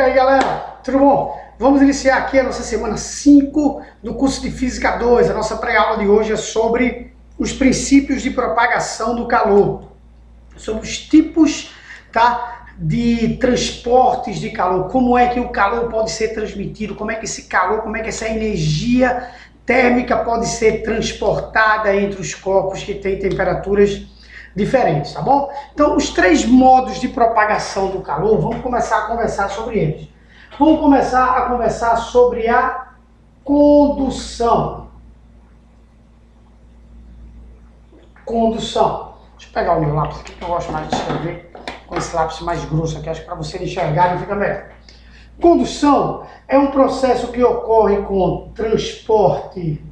aí, galera? Tudo bom? Vamos iniciar aqui a nossa semana 5 do curso de Física 2. A nossa pré-aula de hoje é sobre os princípios de propagação do calor, sobre os tipos, tá, de transportes de calor, como é que o calor pode ser transmitido, como é que esse calor, como é que essa energia térmica pode ser transportada entre os corpos que têm temperaturas diferentes, tá bom? Então, os 3 modos de propagação do calor, vamos começar a conversar sobre eles. Vamos começar a conversar sobre a condução. Condução. Deixa eu pegar o meu lápis aqui, que eu gosto mais de escrever com esse lápis mais grosso aqui, acho que para vocês enxergarem fica melhor. Condução é um processo que ocorre com transporte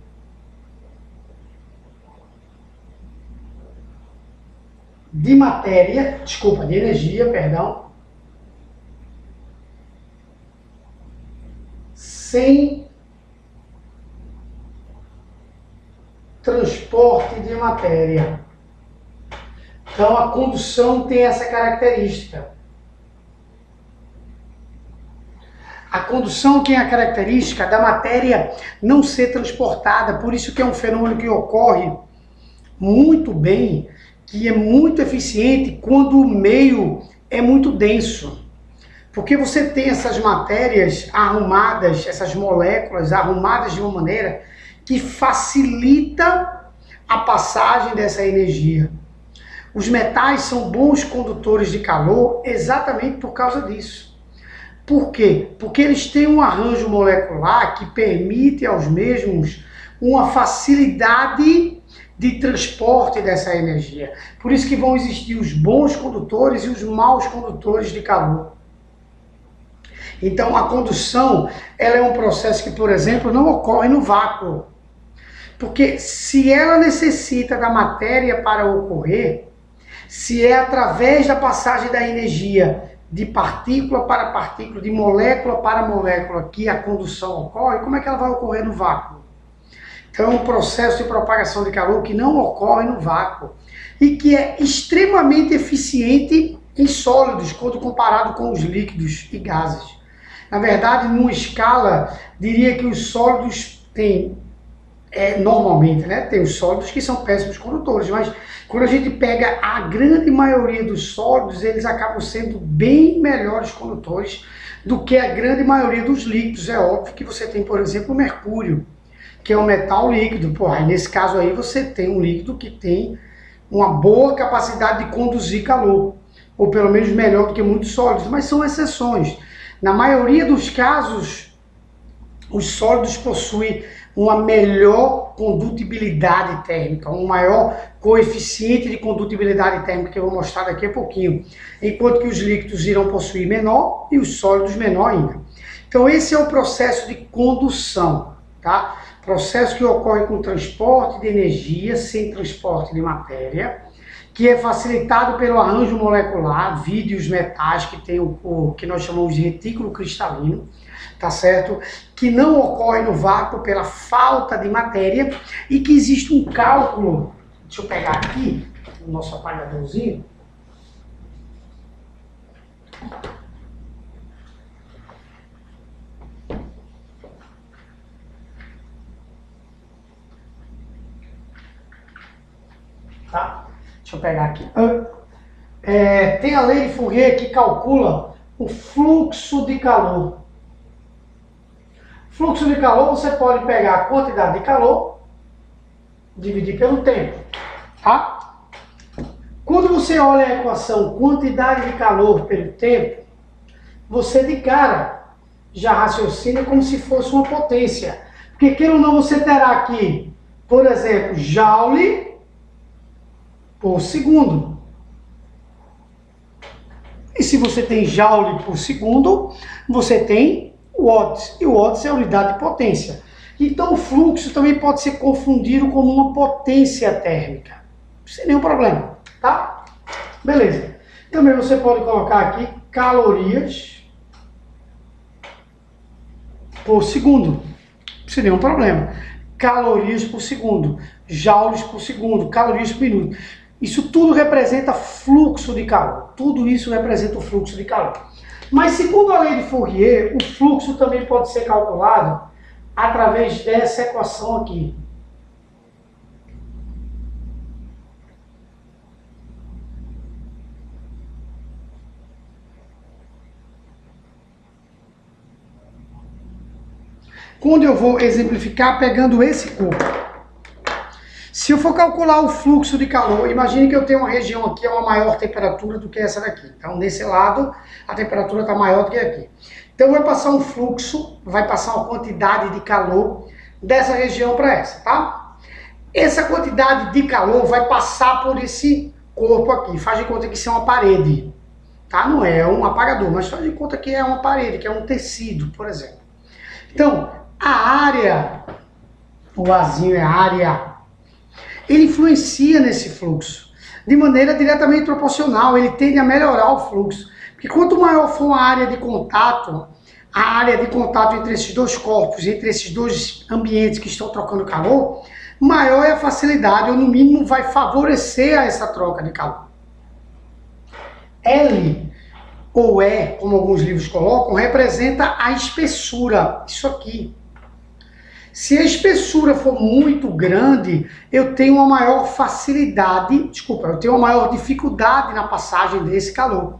de matéria, de energia, perdão, sem transporte de matéria. Então a condução tem essa característica. A condução tem a característica da matéria não ser transportada, por isso que é um fenômeno que ocorre muito bem, que é muito eficiente quando o meio é muito denso. Porque você tem essas matérias arrumadas, essas moléculas arrumadas de uma maneira que facilita a passagem dessa energia. Os metais são bons condutores de calor exatamente por causa disso. Por quê? Porque eles têm um arranjo molecular que permite aos mesmos uma facilidade de transporte dessa energia. Por isso que vão existir os bons condutores e os maus condutores de calor. Então a condução, ela é um processo que, por exemplo, não ocorre no vácuo. Porque se ela necessita da matéria para ocorrer, se é através da passagem da energia de partícula para partícula, de molécula para molécula que a condução ocorre, como é que ela vai ocorrer no vácuo? Então é um processo de propagação de calor que não ocorre no vácuo e que é extremamente eficiente em sólidos quando comparado com os líquidos e gases. Na verdade, numa escala, diria que os sólidos têm, normalmente, né, tem os sólidos que são péssimos condutores, mas quando a gente pega a grande maioria dos sólidos, eles acabam sendo bem melhores condutores do que a grande maioria dos líquidos. É óbvio que você tem, por exemplo, o mercúrio, que é um metal líquido. Porra, nesse caso aí você tem um líquido que tem uma boa capacidade de conduzir calor, ou pelo menos melhor do que muitos sólidos, mas são exceções. Na maioria dos casos, os sólidos possuem uma melhor condutibilidade térmica, um maior coeficiente de condutibilidade térmica, que eu vou mostrar daqui a pouquinho, enquanto que os líquidos irão possuir menor e os sólidos menor ainda. Então esse é o processo de condução, tá? Processo que ocorre com transporte de energia sem transporte de matéria, que é facilitado pelo arranjo molecular, vide os metais que tem o que nós chamamos de retículo cristalino, tá certo? Que não ocorre no vácuo pela falta de matéria e que existe um cálculo. Deixa eu pegar aqui o nosso apagadorzinho. Tá? Deixa eu pegar aqui. Tem a lei de Fourier que calcula o fluxo de calor. Fluxo de calor, você pode pegar a quantidade de calor, dividir pelo tempo, tá? Quando você olha a equação quantidade de calor pelo tempo, você de cara já raciocina como se fosse uma potência. Porque queira ou não, você terá aqui, por exemplo, joule por segundo. E se você tem joule por segundo, você tem watts, e watts é a unidade de potência. Então o fluxo também pode ser confundido como uma potência térmica, sem nenhum problema, tá? Beleza. Também você pode colocar aqui calorias por segundo, sem nenhum problema. Calorias por segundo, joules por segundo, calorias por minuto. Isso tudo representa fluxo de calor. Tudo isso representa o fluxo de calor. Mas segundo a lei de Fourier, o fluxo também pode ser calculado através dessa equação aqui. Quando eu vou exemplificar pegando esse corpo. Se eu for calcular o fluxo de calor, imagine que eu tenho uma região aqui, uma maior temperatura do que essa daqui. Então, nesse lado, a temperatura está maior do que aqui. Então, vai passar um fluxo, vai passar uma quantidade de calor dessa região para essa, tá? Essa quantidade de calor vai passar por esse corpo aqui. Faz de conta que isso é uma parede, tá? Não é um apagador, mas faz de conta que é uma parede, que é um tecido, por exemplo. Então, a área, o Azinho é área, ele influencia nesse fluxo de maneira diretamente proporcional, ele tende a melhorar o fluxo. Porque quanto maior for a área de contato entre esses dois corpos, entre esses dois ambientes que estão trocando calor, maior é a facilidade, ou no mínimo vai favorecer a essa troca de calor. L, ou E, como alguns livros colocam, representa a espessura, isso aqui. Se a espessura for muito grande, eu tenho uma maior facilidade, eu tenho uma maior dificuldade na passagem desse calor.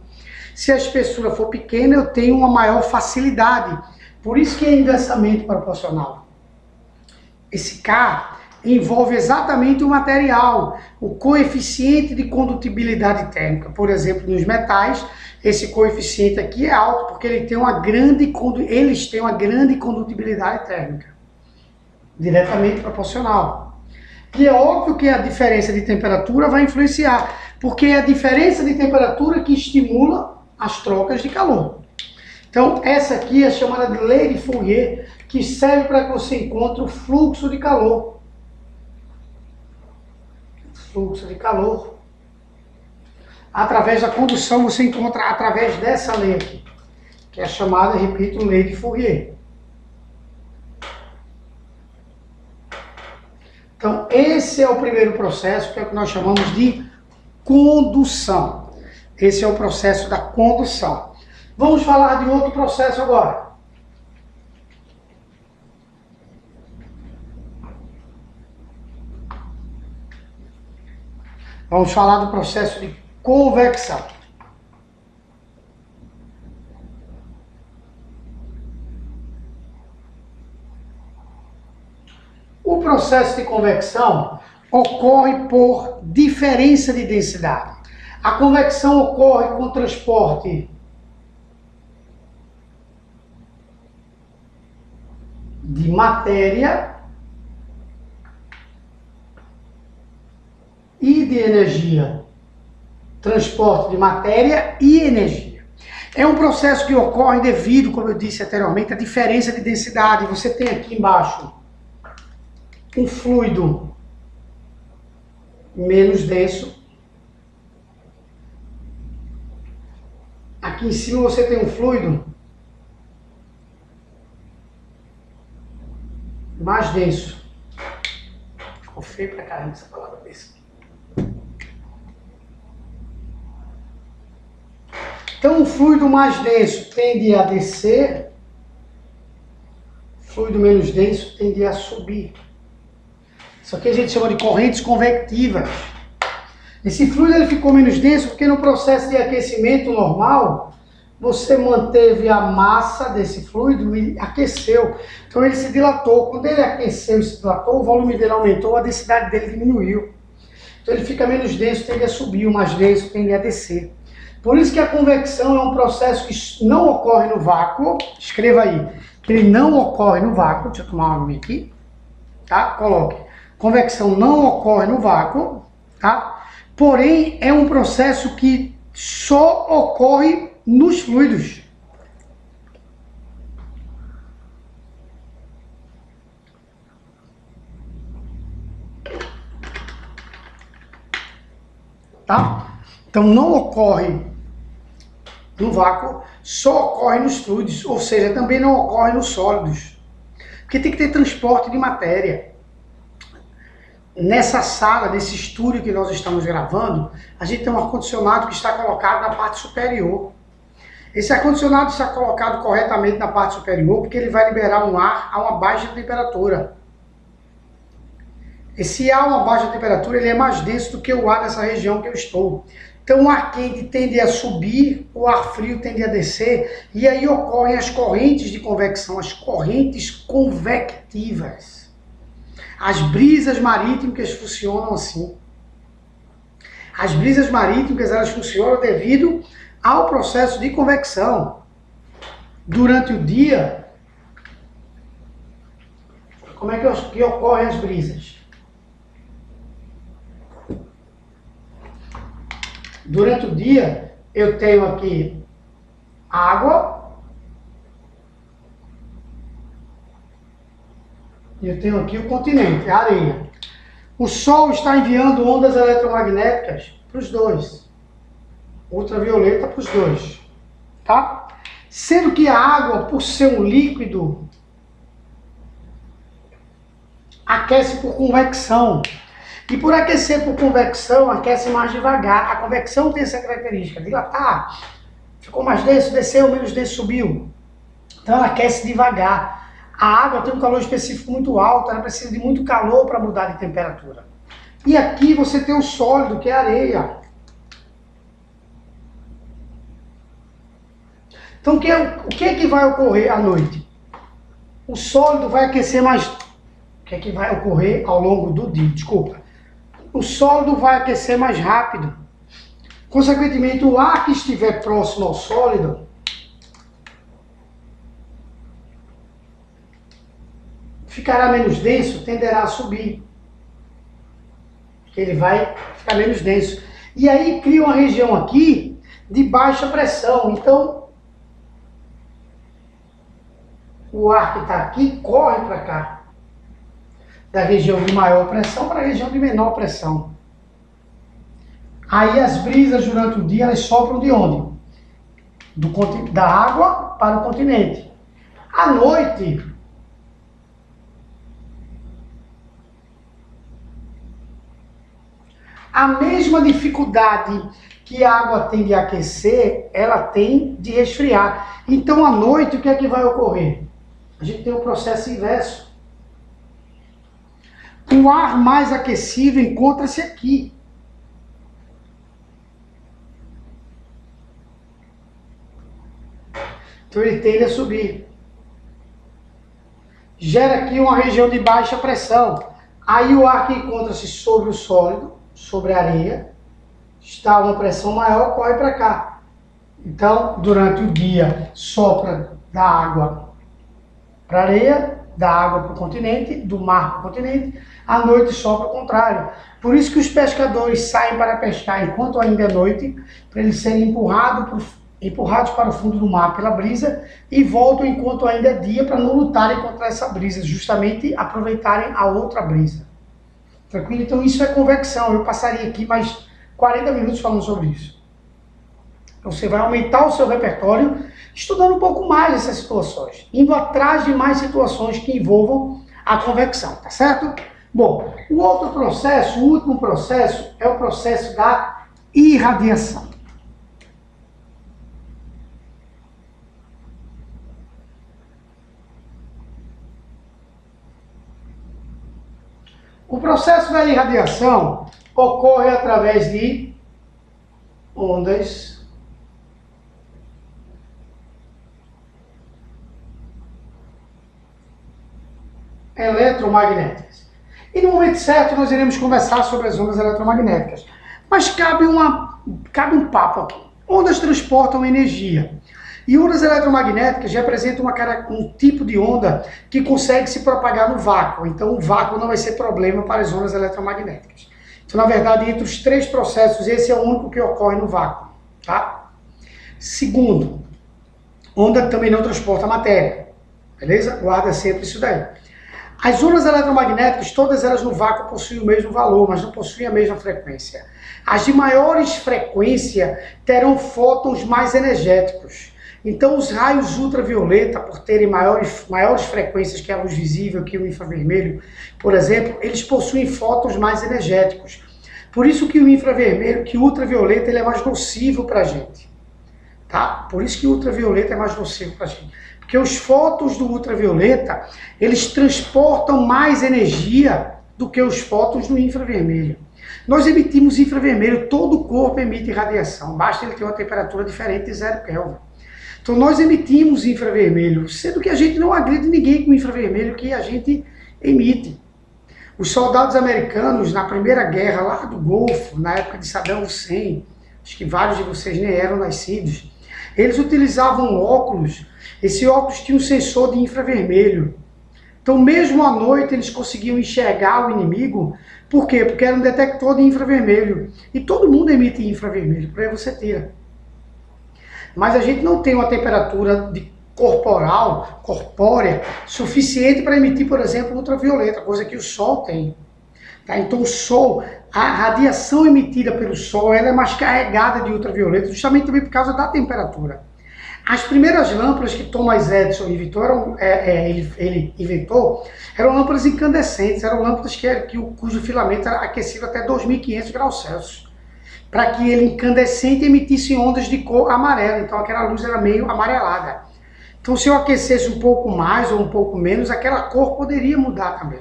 Se a espessura for pequena, eu tenho uma maior facilidade. Por isso que é inversamente proporcional. Esse K envolve exatamente o material, o coeficiente de condutibilidade térmica. Por exemplo, nos metais, esse coeficiente aqui é alto porque eles têm uma grande condutibilidade térmica. Diretamente proporcional. E é óbvio que a diferença de temperatura vai influenciar, porque é a diferença de temperatura que estimula as trocas de calor. Então, essa aqui é chamada de lei de Fourier, que serve para que você encontre o fluxo de calor. Fluxo de calor. Através da condução, você encontra através dessa lei aqui, que é chamada, repito, lei de Fourier. Então, esse é o primeiro processo, que é o que nós chamamos de condução. Esse é o processo da condução. Vamos falar de outro processo agora. Vamos falar do processo de convecção. O processo de convecção ocorre por diferença de densidade. A convecção ocorre com o transporte de matéria e de energia. Transporte de matéria e energia. É um processo que ocorre devido, como eu disse anteriormente, à diferença de densidade. Você tem aqui embaixo um fluido menos denso. Aqui em cima você tem um fluido mais denso. Ficou feio pra caramba essa palavra desse. Então o fluido mais denso tende a descer, o fluido menos denso tende a subir. Isso aqui a gente chama de correntes convectivas. Esse fluido ele ficou menos denso porque no processo de aquecimento normal, você manteve a massa desse fluido e aqueceu. Então ele se dilatou. Quando ele aqueceu e se dilatou, o volume dele aumentou, a densidade dele diminuiu. Então ele fica menos denso, tende a subir, o mais denso tende a descer. Por isso que a convecção é um processo que não ocorre no vácuo. Escreva aí, que ele não ocorre no vácuo. Deixa eu tomar uma água aqui. Tá? Coloque. Convecção não ocorre no vácuo, tá? Porém, é um processo que só ocorre nos fluidos. Tá? Então, não ocorre no vácuo, só ocorre nos fluidos, ou seja, também não ocorre nos sólidos. Porque tem que ter transporte de matéria. Nessa sala, nesse estúdio que nós estamos gravando, a gente tem um ar-condicionado que está colocado na parte superior. Esse ar-condicionado está colocado corretamente na parte superior porque ele vai liberar um ar a uma baixa temperatura. Esse ar a uma baixa temperatura ele é mais denso do que o ar nessa região que eu estou. Então o ar quente tende a subir, o ar frio tende a descer, e aí ocorrem as correntes de convecção, as correntes convectivas. As brisas marítimas funcionam assim. As brisas marítimas elas funcionam devido ao processo de convecção. Durante o dia, como é que ocorrem as brisas? Durante o dia, eu tenho aqui água, e eu tenho aqui o continente, a areia. O Sol está enviando ondas eletromagnéticas para os dois, ultravioleta para os dois, tá? Sendo que a água, por ser um líquido, aquece por convecção. E por aquecer por convecção, aquece mais devagar. A convecção tem essa característica, dilatar, ficou mais denso, desceu, menos denso, subiu. Então ela aquece devagar. A água tem um calor específico muito alto, ela precisa de muito calor para mudar de temperatura. E aqui você tem o sólido, que é a areia. Então o que é que vai ocorrer à noite? O sólido vai aquecer mais... O que é que vai ocorrer ao longo do dia? Desculpa. O sólido vai aquecer mais rápido. Consequentemente, o ar que estiver próximo ao sólido ficará menos denso, tenderá a subir. Ele vai ficar menos denso. E aí cria uma região aqui de baixa pressão. Então, o ar que está aqui corre para cá. Da região de maior pressão para a região de menor pressão. Aí as brisas durante o dia, elas sopram de onde? Da água para o continente. À noite, a mesma dificuldade que a água tem de aquecer, ela tem de resfriar. Então à noite, o que é que vai ocorrer? A gente tem um processo inverso. O ar mais aquecido encontra-se aqui. Então ele tende a subir. Gera aqui uma região de baixa pressão. Aí o ar que encontra-se sobre o sólido, sobre a areia, está uma pressão maior, corre para cá. Então, durante o dia, sopra da água para a areia, da água para o continente, do mar para o continente, à noite sopra o contrário. Por isso que os pescadores saem para pescar enquanto ainda é noite, para eles serem empurrados para o fundo do mar pela brisa e voltam enquanto ainda é dia para não lutarem contra essa brisa, justamente aproveitarem a outra brisa. Tranquilo? Então isso é convecção. Eu passaria aqui mais 40 minutos falando sobre isso. Então você vai aumentar o seu repertório estudando um pouco mais essas situações, indo atrás de mais situações que envolvam a convecção, tá certo? Bom, o outro processo, o último processo, é o processo da irradiação. O processo da irradiação ocorre através de ondas eletromagnéticas. E no momento certo nós iremos conversar sobre as ondas eletromagnéticas. Mas cabe um papo aqui. Ondas transportam energia. E ondas eletromagnéticas representam um tipo de onda que consegue se propagar no vácuo. Então o vácuo não vai ser problema para as ondas eletromagnéticas. Então, na verdade, entre os três processos, esse é o único que ocorre no vácuo. Tá? Segundo, onda também não transporta matéria. Beleza? Guarda sempre isso daí. As ondas eletromagnéticas, todas elas no vácuo possuem o mesmo valor, mas não possuem a mesma frequência. As de maiores frequência terão fótons mais energéticos. Então os raios ultravioleta, por terem maiores frequências que a luz visível, que o infravermelho, por exemplo, eles possuem fótons mais energéticos. Por isso que o infravermelho, que o ultravioleta, ele é mais nocivo para a gente. tá? Por isso que o ultravioleta é mais nocivo para a gente. Porque os fótons do ultravioleta, eles transportam mais energia do que os fótons do infravermelho. Nós emitimos infravermelho, todo o corpo emite radiação, basta ele ter uma temperatura diferente de 0 Kelvin. Então nós emitimos infravermelho, sendo que a gente não agride ninguém com o infravermelho que a gente emite. Os soldados americanos, na Primeira Guerra, lá do Golfo, na época de Saddam Hussein, acho que vários de vocês nem eram nascidos, eles utilizavam óculos. Esse óculos tinha um sensor de infravermelho. Então, mesmo à noite, eles conseguiam enxergar o inimigo. Por quê? Porque era um detector de infravermelho. E todo mundo emite infravermelho, por aí você tira. Mas a gente não tem uma temperatura corpórea, suficiente para emitir, por exemplo, ultravioleta, coisa que o Sol tem. Tá? Então, o Sol, a radiação emitida pelo Sol, ela é mais carregada de ultravioleta, justamente também por causa da temperatura. As primeiras lâmpadas que Thomas Edison inventou, ele inventou, eram lâmpadas incandescentes, eram lâmpadas cujo filamento era aquecido até 2.500 graus Celsius, para que ele incandescente emitisse ondas de cor amarela, então aquela luz era meio amarelada. Então se eu aquecesse um pouco mais ou um pouco menos, aquela cor poderia mudar também.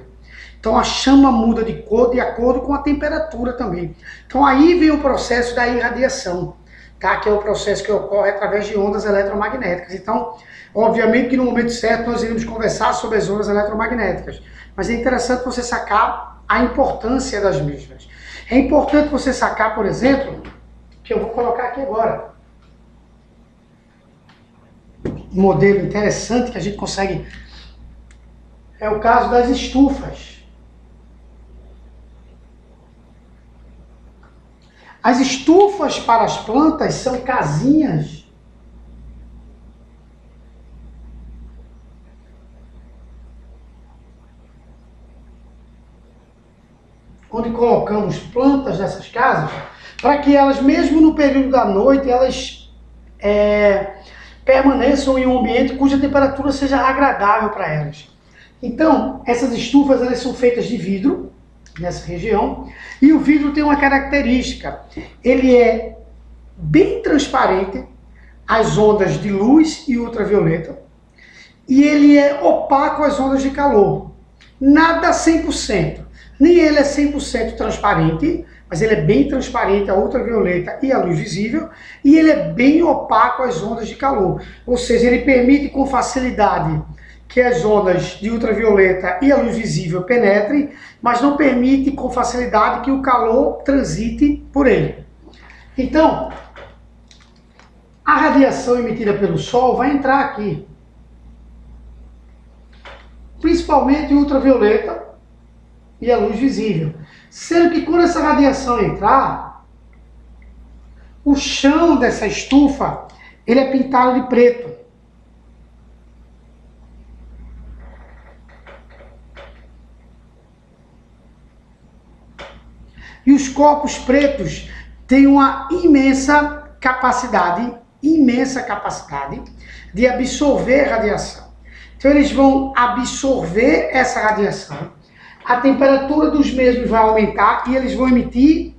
Então a chama muda de cor de acordo com a temperatura também. Então aí vem o processo da irradiação. Tá? Que é o processo que ocorre através de ondas eletromagnéticas. Então, obviamente que no momento certo nós iremos conversar sobre as ondas eletromagnéticas, mas é interessante você sacar a importância das mesmas. É importante você sacar, por exemplo, que eu vou colocar aqui agora, um modelo interessante que a gente consegue, é o caso das estufas. As estufas para as plantas são casinhas onde colocamos plantas nessas casas para que elas, mesmo no período da noite, elas permaneçam em um ambiente cuja temperatura seja agradável para elas. Então, essas estufas elas são feitas de vidro, nessa região, e o vidro tem uma característica, ele é bem transparente às ondas de luz e ultravioleta, e ele é opaco às ondas de calor. Nada 100%, nem ele é 100% transparente, mas ele é bem transparente à ultravioleta e à luz visível, e ele é bem opaco às ondas de calor, ou seja, ele permite com facilidade que as ondas de ultravioleta e a luz visível penetrem, mas não permite com facilidade que o calor transite por ele. Então, a radiação emitida pelo Sol vai entrar aqui, principalmente ultravioleta e a luz visível. Sendo que quando essa radiação entrar, o chão dessa estufa ele é pintado de preto. E os corpos pretos têm uma imensa capacidade de absorver radiação. Então eles vão absorver essa radiação, a temperatura dos mesmos vai aumentar e eles vão emitir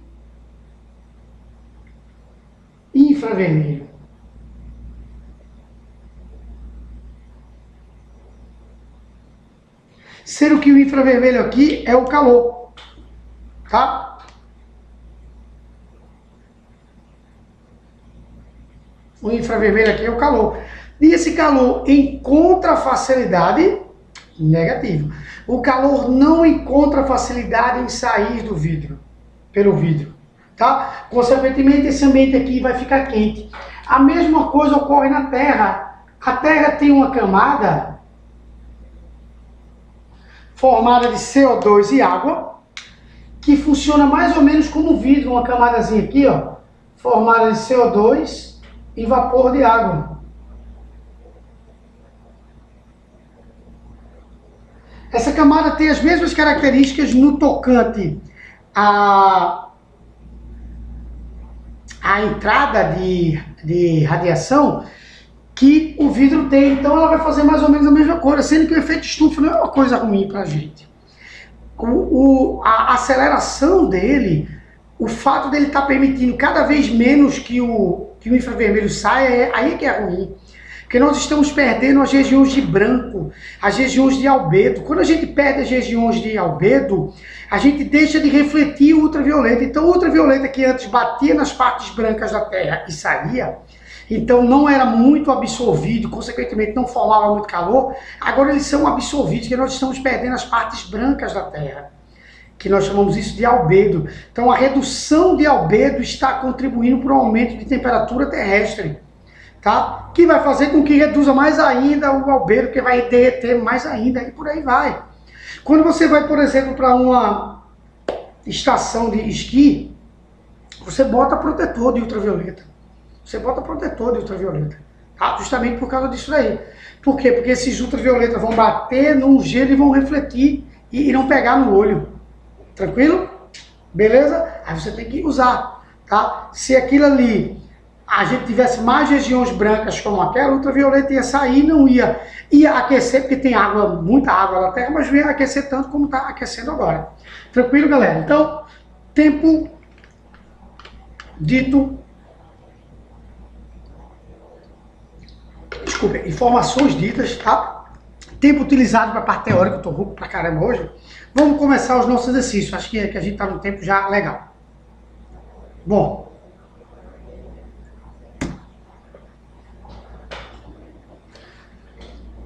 infravermelho. Sendo que o infravermelho aqui é o calor, tá? O infravermelho aqui é o calor. E esse calor encontra facilidade negativo. O calor não encontra facilidade em sair do vidro, pelo vidro, tá? Consequentemente, esse ambiente aqui vai ficar quente. A mesma coisa ocorre na Terra. A Terra tem uma camada formada de CO2 e água, que funciona mais ou menos como vidro, uma camadazinha aqui, ó, formada de CO2 e vapor de água. Essa camada tem as mesmas características no tocante à entrada de radiação que o vidro tem. Então ela vai fazer mais ou menos a mesma coisa, sendo que o efeito estufa não é uma coisa ruim para a gente. A aceleração dele, o fato dele estar permitindo cada vez menos que que o infravermelho sai, aí é que é ruim. Porque nós estamos perdendo as regiões de branco, as regiões de albedo. Quando a gente perde as regiões de albedo, a gente deixa de refletir o ultravioleta. Então o ultravioleta que antes batia nas partes brancas da Terra e saía, então não era muito absorvido, consequentemente não formava muito calor, agora eles são absorvidos, porque nós estamos perdendo as partes brancas da Terra, que nós chamamos isso de albedo. Então a redução de albedo está contribuindo para o aumento de temperatura terrestre, tá? Que vai fazer com que reduza mais ainda o albedo, que vai derreter mais ainda, e por aí vai. Quando você vai, por exemplo, para uma estação de esqui, você bota protetor de ultravioleta. Você bota protetor de ultravioleta, tá? Justamente por causa disso daí. Por quê? Porque esses ultravioletas vão bater no gelo e vão refletir e não pegar no olho. Tranquilo? Beleza? Aí você tem que usar, tá? Se aquilo ali, a gente tivesse mais regiões brancas como aquela, o ultravioleta ia sair, não ia aquecer, porque tem água, muita água na Terra, mas não ia aquecer tanto como está aquecendo agora. Tranquilo, galera? Então, tempo dito... Desculpa, informações ditas, tá? Tempo utilizado para a parte teórica, eu tô rouco pra caramba hoje. Vamos começar os nossos exercícios, acho que a gente tá no tempo já legal. Bom.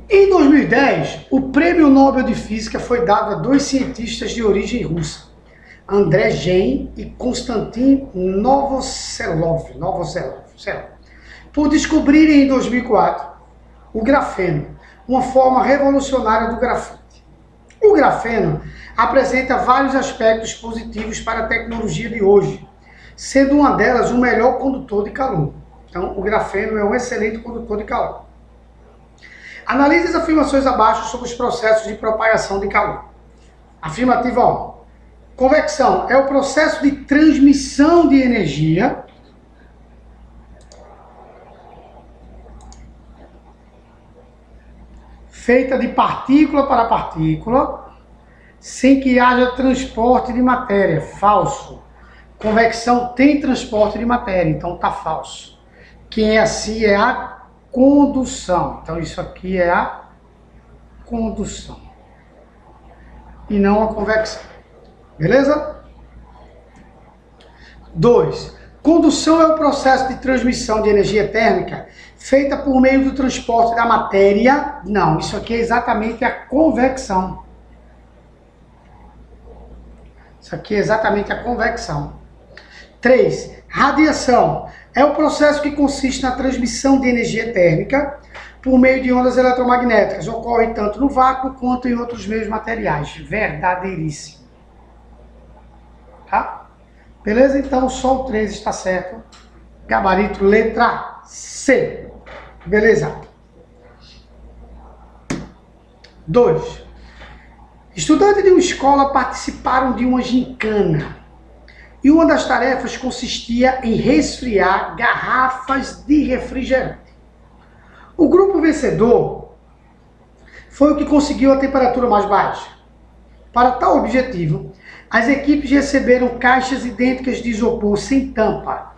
Em 2010, o Prêmio Nobel de Física foi dado a dois cientistas de origem russa, André Geim e Konstantin Novoselov, por descobrirem em 2004 o grafeno, uma forma revolucionária do grafite. O grafeno apresenta vários aspectos positivos para a tecnologia de hoje, sendo uma delas o melhor condutor de calor. Então, o grafeno é um excelente condutor de calor. Analise as afirmações abaixo sobre os processos de propagação de calor. Afirmativa 1. Convecção é o processo de transmissão de energia feita de partícula para partícula, sem que haja transporte de matéria. Falso. Convecção tem transporte de matéria, então está falso. Quem é assim é a condução. Então isso aqui é a condução e não a convecção. Beleza? 2. Condução é o processo de transmissão de energia térmica feita por meio do transporte da matéria. Não, isso aqui é exatamente a convecção. Isso aqui é exatamente a convecção. 3. Radiação é o processo que consiste na transmissão de energia térmica por meio de ondas eletromagnéticas. Ocorre tanto no vácuo quanto em outros meios materiais. Verdadeiríssimo. Tá? Beleza? Então só o 3 está certo. Gabarito letra C. Beleza. 2. Estudantes de uma escola participaram de uma gincana. E uma das tarefas consistia em resfriar garrafas de refrigerante. O grupo vencedor foi o que conseguiu a temperatura mais baixa. Para tal objetivo, as equipes receberam caixas idênticas de isopor sem tampa,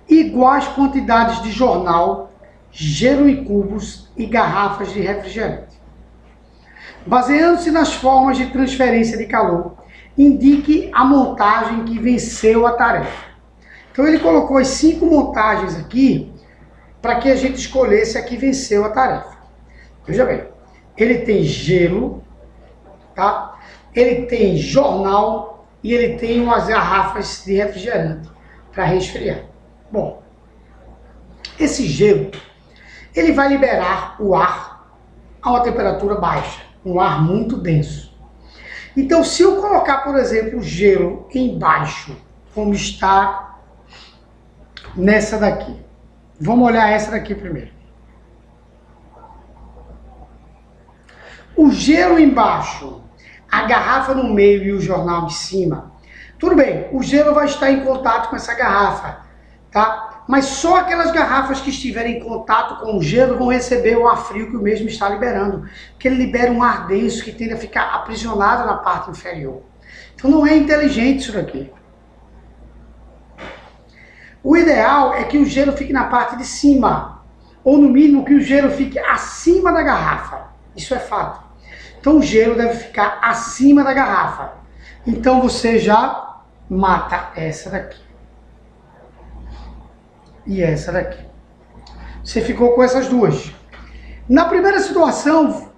iguais quantidades de jornal, gelo em cubos e garrafas de refrigerante. Baseando-se nas formas de transferência de calor, indique a montagem que venceu a tarefa. Então ele colocou as 5 montagens aqui para que a gente escolhesse a que venceu a tarefa. Veja bem, ele tem gelo, tá? Ele tem jornal e ele tem umas garrafas de refrigerante para resfriar. Bom, esse gelo, ele vai liberar o ar a uma temperatura baixa, um ar muito denso. Então, se eu colocar, por exemplo, o gelo embaixo, como está nessa daqui. Vamos olhar essa daqui primeiro. O gelo embaixo, a garrafa no meio e o jornal de cima. Tudo bem, o gelo vai estar em contato com essa garrafa, tá? Mas só aquelas garrafas que estiverem em contato com o gelo vão receber o ar frio que o mesmo está liberando. Porque ele libera um ar denso que tende a ficar aprisionado na parte inferior. Então não é inteligente isso daqui. O ideal é que o gelo fique na parte de cima, ou no mínimo que o gelo fique acima da garrafa. Isso é fato. Então o gelo deve ficar acima da garrafa. Então você já mata essa daqui. E essa daqui. Você ficou com essas duas. Na primeira situação,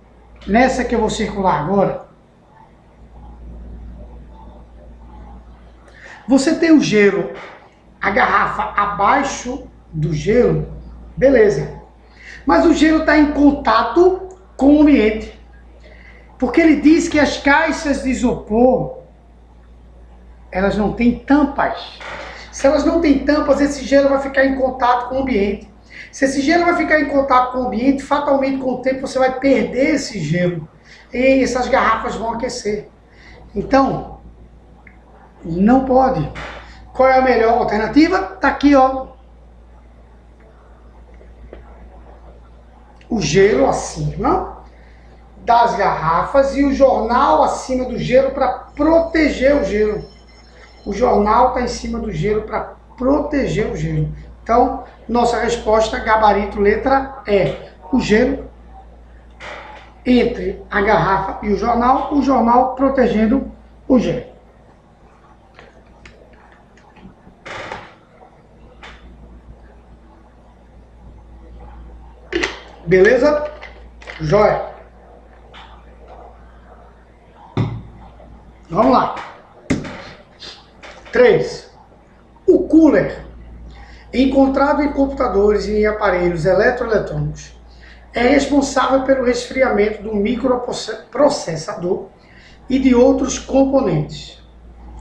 nessa que eu vou circular agora, você tem o gelo, a garrafa abaixo do gelo, beleza. Mas o gelo está em contato com o ambiente. Porque ele diz que as caixas de isopor, elas não têm tampas. Se elas não têm tampas, esse gelo vai ficar em contato com o ambiente. Se esse gelo vai ficar em contato com o ambiente, fatalmente com o tempo você vai perder esse gelo. E essas garrafas vão aquecer. Então, não pode. Qual é a melhor alternativa? Tá aqui, ó. O gelo acima das garrafas e o jornal acima do gelo para proteger o gelo. O jornal está em cima do gelo para proteger o gelo. Então, nossa resposta, gabarito, letra E. O gelo entre a garrafa e o jornal protegendo o gelo. Beleza? Jóia. Vamos lá. 3. O cooler, encontrado em computadores e em aparelhos eletroeletrônicos, é responsável pelo resfriamento do microprocessador e de outros componentes.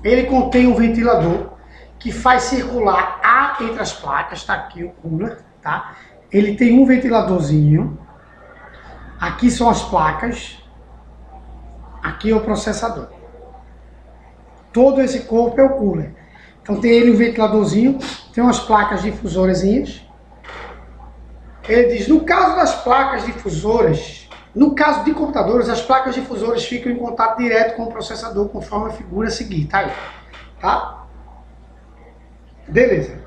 Ele contém um ventilador que faz circular ar entre as placas. Está aqui o cooler, tá? Ele tem um ventiladorzinho. Aqui são as placas. Aqui é o processador. Todo esse corpo é o cooler. Então tem ele um ventiladorzinho, tem umas placas difusorazinhas. Ele diz, no caso das placas difusoras, no caso de computadores, as placas difusoras ficam em contato direto com o processador, conforme a figura a seguir, tá aí. Tá? Beleza.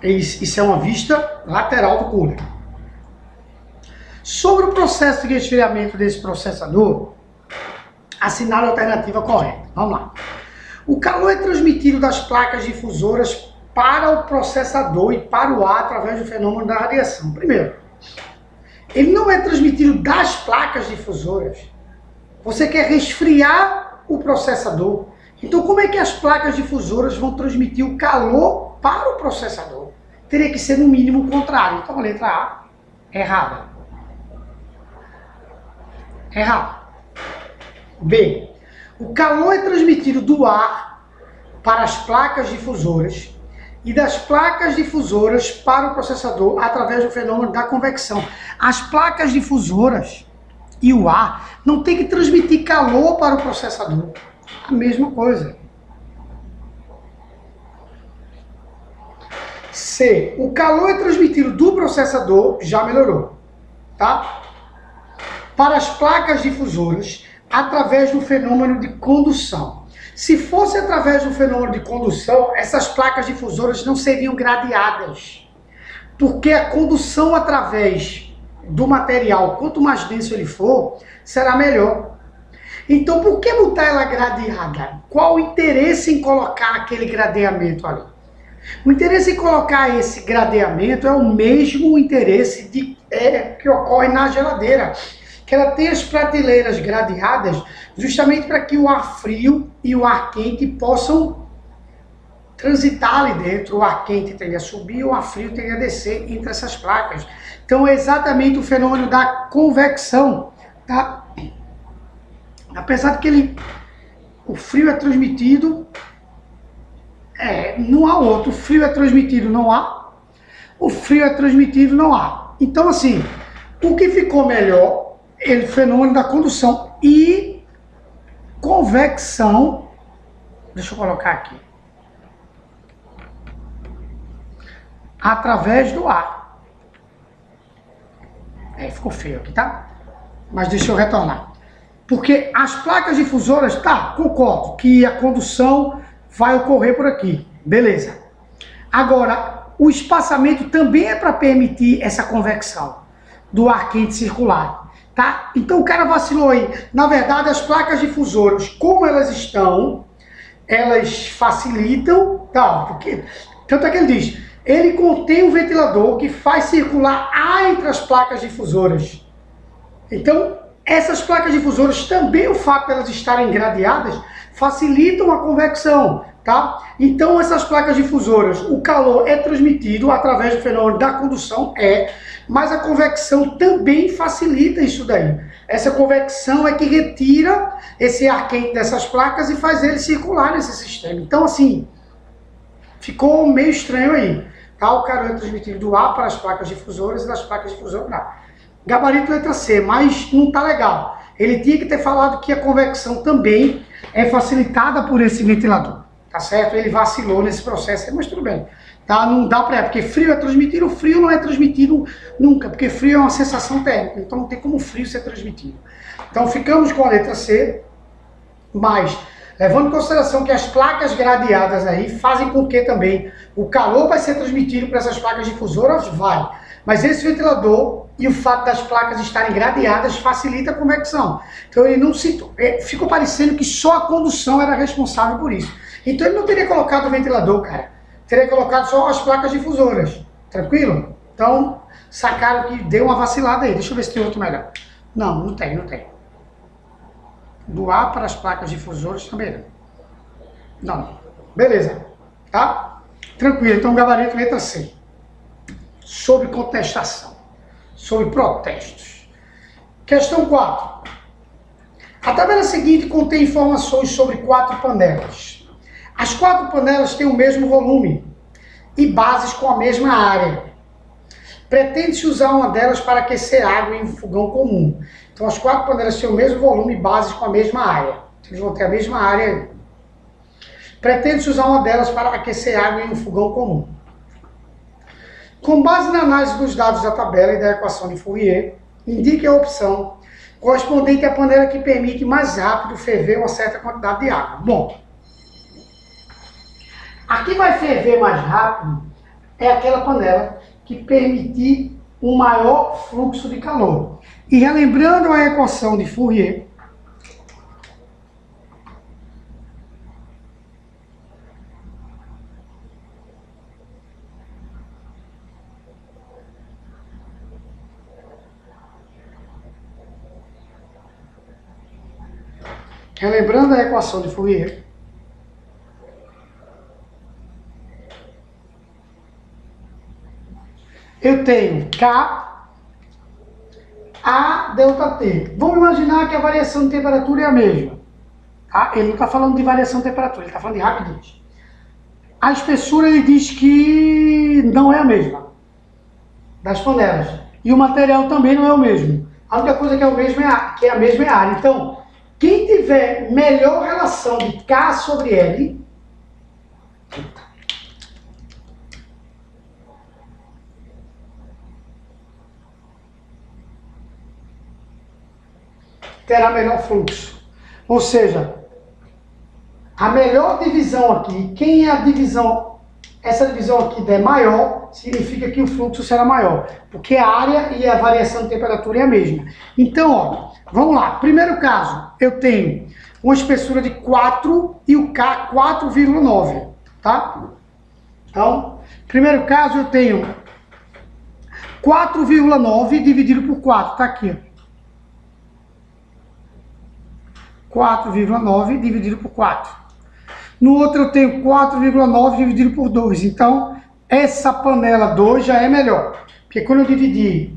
Isso é uma vista lateral do cooler. Sobre o processo de resfriamento desse processador, assinale a alternativa correta. Vamos lá. O calor é transmitido das placas difusoras para o processador e para o ar através do fenômeno da radiação. Primeiro, ele não é transmitido das placas difusoras. Você quer resfriar o processador. Então, como é que as placas difusoras vão transmitir o calor para o processador? Teria que ser no mínimo o contrário. Então, a letra A, errada. Errado. B. O calor é transmitido do ar para as placas difusoras e das placas difusoras para o processador através do fenômeno da convecção. As placas difusoras e o ar não tem que transmitir calor para o processador. A mesma coisa. C. O calor é transmitido do processador, já melhorou, tá? Para as placas difusoras através do fenômeno de condução. Se fosse através do fenômeno de condução, essas placas difusoras não seriam gradeadas, porque a condução através do material, quanto mais denso ele for, será melhor. Então, por que botar ela gradeada? Qual o interesse em colocar aquele gradeamento ali? O interesse em colocar esse gradeamento é o mesmo interesse que ocorre na geladeira, que ela tem as prateleiras gradeadas justamente para que o ar frio e o ar quente possam transitar ali dentro. O ar quente tende a subir, o ar frio tende a descer entre essas placas. Então é exatamente o fenômeno da convecção, tá? Apesar de que o frio é transmitido, não há outro. O frio é transmitido, não há. O frio é transmitido, não há. Então assim, o que ficou melhor é o fenômeno da condução e convecção. Deixa eu colocar aqui. Através do ar. Ficou feio aqui, tá? Mas deixa eu retornar. Porque as placas difusoras, tá, concordo que a condução vai ocorrer por aqui. Beleza. Agora, o espaçamento também é para permitir essa convecção do ar quente circular. Tá? Então o cara vacilou aí. Na verdade, as placas difusoras, como elas estão, elas facilitam, tá? Porque, tanto é que ele diz, ele contém um ventilador que faz circular ar entre as placas difusoras. Então, essas placas difusoras também, o fato de elas estarem gradeadas, facilitam a convecção, tá? Então, essas placas difusoras, o calor é transmitido através do fenômeno da condução, mas a convecção também facilita isso daí. Essa convecção é que retira esse ar quente dessas placas e faz ele circular nesse sistema. Então, assim, ficou meio estranho aí. Tá? O calor é transmitido do ar para as placas difusoras e das placas difusoras não. Gabarito letra C, mas não tá legal. Ele tinha que ter falado que a convecção também é facilitada por esse ventilador. Tá certo? Ele vacilou nesse processo, mas tudo bem. Tá? Não dá para, porque frio é transmitido, o frio não é transmitido nunca, porque frio é uma sensação térmica, então não tem como frio ser transmitido. Então ficamos com a letra C, mas levando em consideração que as placas gradeadas aí fazem com que também o calor vai ser transmitido para essas placas difusoras, vai. Mas esse ventilador e o fato das placas estarem gradeadas facilita a convecção. Então ele não se... ficou parecendo que só a condução era responsável por isso. Então ele não teria colocado o ventilador, cara. Teria colocado só as placas difusoras. Tranquilo? Então, sacaram que deu uma vacilada aí. Deixa eu ver se tem outro melhor. Não, não tem. Do ar para as placas difusoras também não. Não. Beleza. Tá? Tranquilo. Então, gabarito letra C. Sobre contestação. Sobre protestos. Questão 4. A tabela seguinte contém informações sobre 4 panelas. As 4 panelas têm o mesmo volume e bases com a mesma área. Pretende-se usar uma delas para aquecer água em um fogão comum. Então as 4 panelas têm o mesmo volume e bases com a mesma área. Eles vão ter a mesma área. Pretende-se usar uma delas para aquecer água em um fogão comum. Com base na análise dos dados da tabela e da equação de Fourier, indique a opção correspondente à panela que permite mais rápido ferver uma certa quantidade de água. Bom, aqui vai ferver mais rápido é aquela panela que permitir um maior fluxo de calor. E relembrando a equação de Fourier, eu tenho K, A, ΔT. Vamos imaginar que a variação de temperatura é a mesma. Tá? Ele não está falando de variação de temperatura, ele está falando de rapidez. A espessura ele diz que não é a mesma das panelas. E o material também não é o mesmo. A única coisa que é, que é a mesma é a área. Então, quem tiver melhor relação de K sobre L, terá melhor fluxo. Ou seja, a melhor divisão aqui, quem é a divisão, essa divisão aqui der maior, significa que o fluxo será maior, porque a área e a variação de temperatura é a mesma. Então, ó, vamos lá. Primeiro caso, eu tenho uma espessura de 4 e o K 4,9, tá? Então, primeiro caso eu tenho 4,9 dividido por 4, tá aqui, ó. 4,9 dividido por 4. No outro eu tenho 4,9 dividido por 2. Então, essa panela 2 já é melhor. Porque quando eu dividir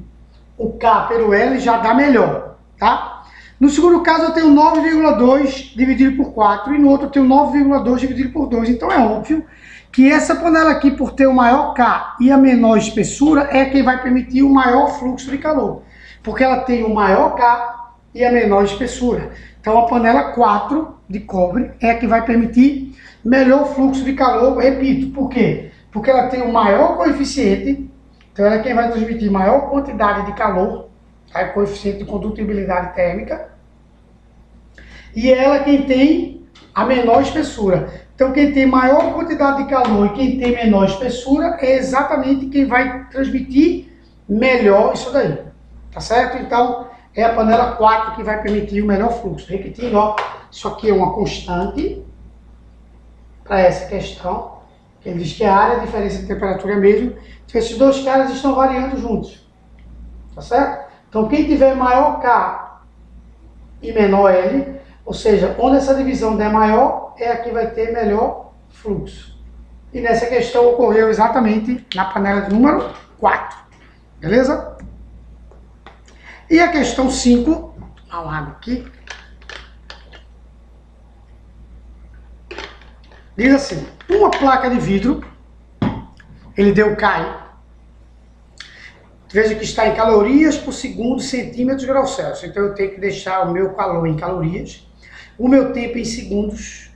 o K pelo L, já dá melhor, tá? No segundo caso, eu tenho 9,2 dividido por 4. E no outro eu tenho 9,2 dividido por 2. Então, é óbvio que essa panela aqui, por ter o maior K e a menor espessura, é quem vai permitir o maior fluxo de calor. Porque ela tem o maior K e a menor espessura. Então a panela 4 de cobre é a que vai permitir melhor fluxo de calor, repito, por quê? Porque ela tem o maior coeficiente, então ela é quem vai transmitir maior quantidade de calor, tá? Coeficiente de condutibilidade térmica, e ela é quem tem a menor espessura. Então, quem tem maior quantidade de calor e quem tem menor espessura é exatamente quem vai transmitir melhor isso daí. Tá certo? Então, é a panela 4 que vai permitir o melhor fluxo. Repetindo, ó, isso aqui é uma constante para essa questão. Ele diz que a área, a diferença de temperatura é a mesma. Então, esses dois caras estão variando juntos. Tá certo? Então, quem tiver maior K e menor L, ou seja, onde essa divisão der maior, é a que vai ter melhor fluxo. E nessa questão ocorreu exatamente na panela de número 4. Beleza? E a questão 5, ao lado aqui, diz assim, uma placa de vidro, ele deu K, veja que está em calorias por segundo, centímetros, graus Celsius. Então eu tenho que deixar o meu calor em calorias, o meu tempo em segundos,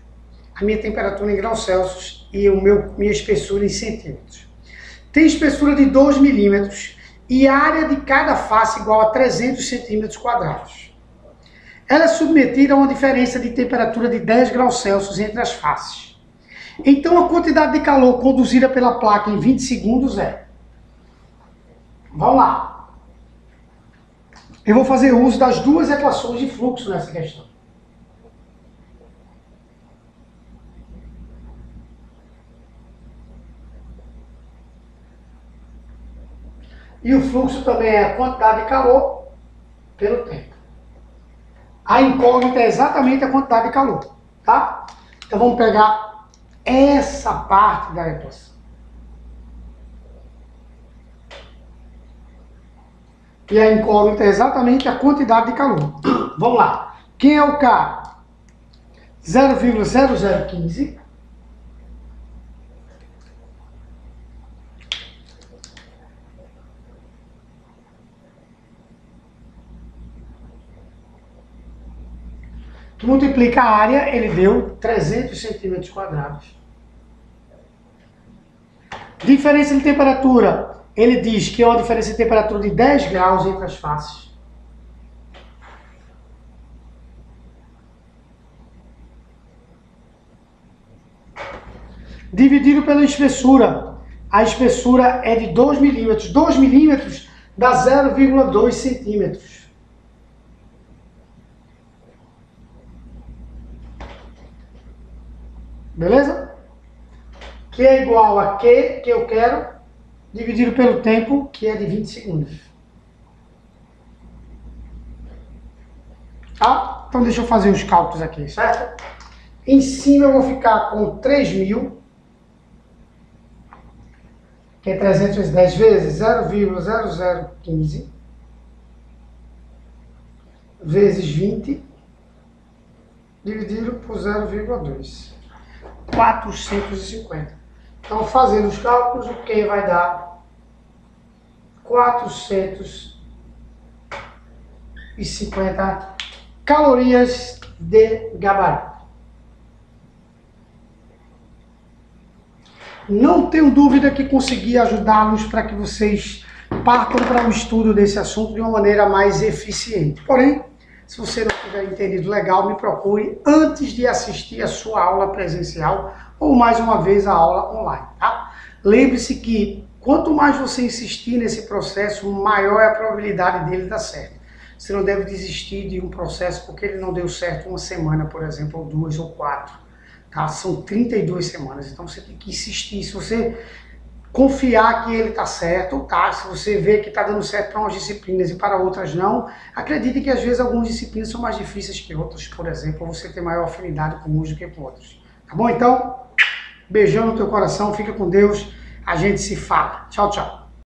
a minha temperatura em graus Celsius e minha espessura em centímetros. Tem espessura de 2 milímetros e área de cada face igual a 300 centímetros quadrados. Ela é submetida a uma diferença de temperatura de 10 graus Celsius entre as faces. Então a quantidade de calor conduzida pela placa em 20 segundos é... Vamos lá. Eu vou fazer uso das duas equações de fluxo nessa questão. E o fluxo também é a quantidade de calor pelo tempo. A incógnita é exatamente a quantidade de calor, tá? Então vamos pegar essa parte da equação. E a incógnita é exatamente a quantidade de calor. Vamos lá. Quem é o K? 0,0015. Que multiplica a área, ele deu 300 centímetros quadrados. Diferença de temperatura. Ele diz que é uma diferença de temperatura de 10 graus entre as faces. Dividido pela espessura. A espessura é de 2 milímetros. 2 milímetros dá 0,2 centímetros. Beleza? Que é igual a Q, que eu quero, dividido pelo tempo, que é de 20 segundos. Tá? Então deixa eu fazer os cálculos aqui, certo? Em cima eu vou ficar com 3.000, que é 310 vezes 0,0015, vezes 20, dividido por 0,2. 450. Então, fazendo os cálculos, o que vai dar 450 calorias de gabarito. Não tenho dúvida que consegui ajudá-los para que vocês partam para o estudo desse assunto de uma maneira mais eficiente. Porém, se você não tiver entendido legal, me procure antes de assistir a sua aula presencial ou mais uma vez a aula online, tá? Lembre-se que quanto mais você insistir nesse processo, maior é a probabilidade dele dar certo. Você não deve desistir de um processo porque ele não deu certo uma semana, por exemplo, ou 2 ou 4. Tá? São 32 semanas, então você tem que insistir. Se você confiar que ele está certo, tá? Se você vê que está dando certo para umas disciplinas e para outras não, acredite que às vezes algumas disciplinas são mais difíceis que outras, por exemplo, você tem maior afinidade com uns do que com outros. Tá bom? Então, beijão no teu coração, fica com Deus, a gente se fala. Tchau, tchau.